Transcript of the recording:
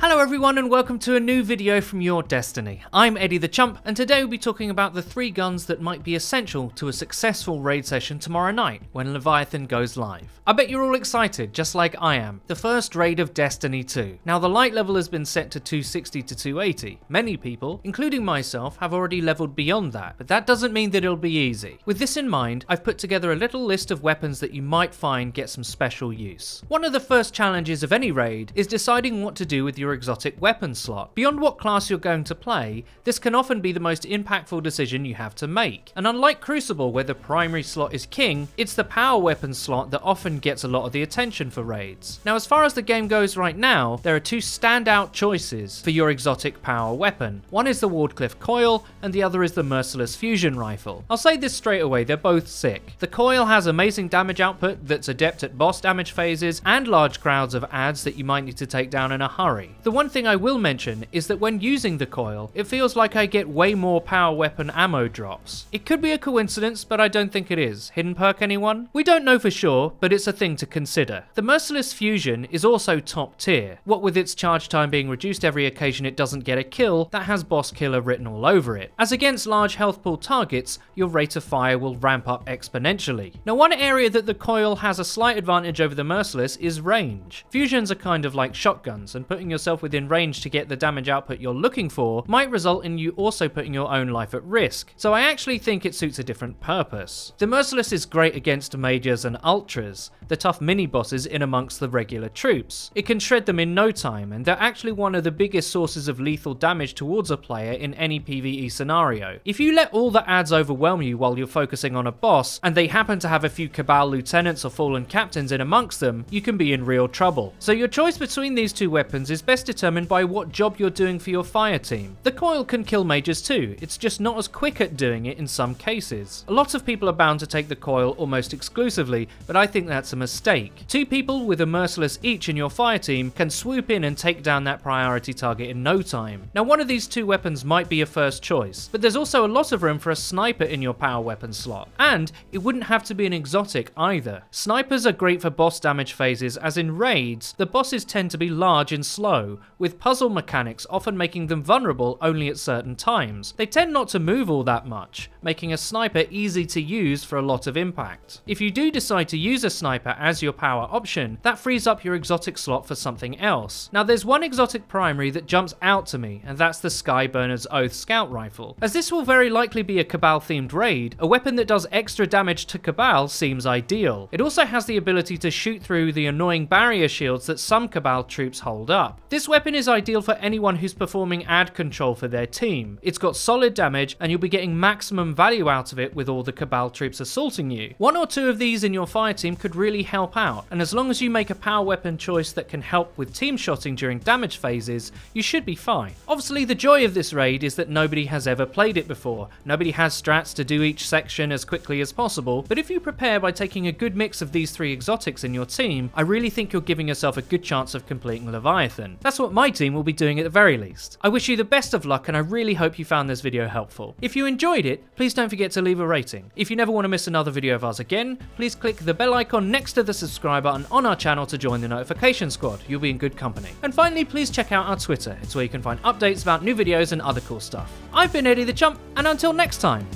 Hello everyone and welcome to a new video from Your Destiny. I'm Eddie the Chump and today we'll be talking about the 3 guns that might be essential to a successful raid session tomorrow night when Leviathan goes live. I bet you're all excited, just like I am. The first raid of Destiny 2. Now the light level has been set to 260 to 280. Many people, including myself, have already leveled beyond that, but that doesn't mean that it'll be easy. With this in mind, I've put together a little list of weapons that you might find get some special use. One of the first challenges of any raid is deciding what to do with your exotic weapon slot. Beyond what class you're going to play, this can often be the most impactful decision you have to make. And unlike Crucible, where the primary slot is king, it's the power weapon slot that often gets a lot of the attention for raids. Now, as far as the game goes right now, there are 2 standout choices for your exotic power weapon. One is the Wardcliff Coil, and the other is the Merciless Fusion Rifle. I'll say this straight away, they're both sick. The Coil has amazing damage output that's adept at boss damage phases, and large crowds of adds that you might need to take down in a hurry. The one thing I will mention is that when using the Coil, it feels like I get way more power weapon ammo drops. It could be a coincidence, but I don't think it is. Hidden perk anyone? We don't know for sure, but it's a thing to consider. The Merciless Fusion is also top tier, what with its charge time being reduced every occasion it doesn't get a kill that has boss killer written all over it. As against large health pool targets, your rate of fire will ramp up exponentially. Now, one area that the Coil has a slight advantage over the Merciless is range. Fusions are kind of like shotguns, and putting yourself within range to get the damage output you're looking for might result in you also putting your own life at risk, so I actually think it suits a different purpose. The Merciless is great against majors and ultras, the tough mini bosses in amongst the regular troops. It can shred them in no time, and they're actually one of the biggest sources of lethal damage towards a player in any PvE scenario. If you let all the adds overwhelm you while you're focusing on a boss, and they happen to have a few Cabal lieutenants or fallen captains in amongst them, you can be in real trouble. So your choice between these 2 weapons is best determined by what job you're doing for your fire team. The Coil can kill mages too, it's just not as quick at doing it in some cases. A lot of people are bound to take the Coil almost exclusively, but I think that's a mistake. 2 people with a Merciless each in your fire team can swoop in and take down that priority target in no time. Now, one of these 2 weapons might be a first choice, but there's also a lot of room for a sniper in your power weapon slot, and it wouldn't have to be an exotic either. Snipers are great for boss damage phases, as in raids, the bosses tend to be large and slow, with puzzle mechanics often making them vulnerable only at certain times. They tend not to move all that much, making a sniper easy to use for a lot of impact. If you do decide to use a sniper as your power option, that frees up your exotic slot for something else. Now, there's one exotic primary that jumps out to me, and that's the Skyburner's Oath Scout Rifle. As this will very likely be a Cabal themed raid, a weapon that does extra damage to Cabal seems ideal. It also has the ability to shoot through the annoying barrier shields that some Cabal troops hold up. This weapon is ideal for anyone who's performing ad control for their team. It's got solid damage and you'll be getting maximum value out of it with all the Cabal troops assaulting you. 1 or 2 of these in your fire team could really help out, and as long as you make a power weapon choice that can help with team shotting during damage phases, you should be fine. Obviously, the joy of this raid is that nobody has ever played it before. Nobody has strats to do each section as quickly as possible, but if you prepare by taking a good mix of these 3 exotics in your team, I really think you're giving yourself a good chance of completing Leviathan. That's what my team will be doing at the very least. I wish you the best of luck, and I really hope you found this video helpful. If you enjoyed it, please don't forget to leave a rating. If you never want to miss another video of ours again, please click the bell icon next to the subscribe button on our channel to join the notification squad. You'll be in good company. And finally, please check out our Twitter. It's where you can find updates about new videos and other cool stuff. I've been Eddie the Chump, and until next time,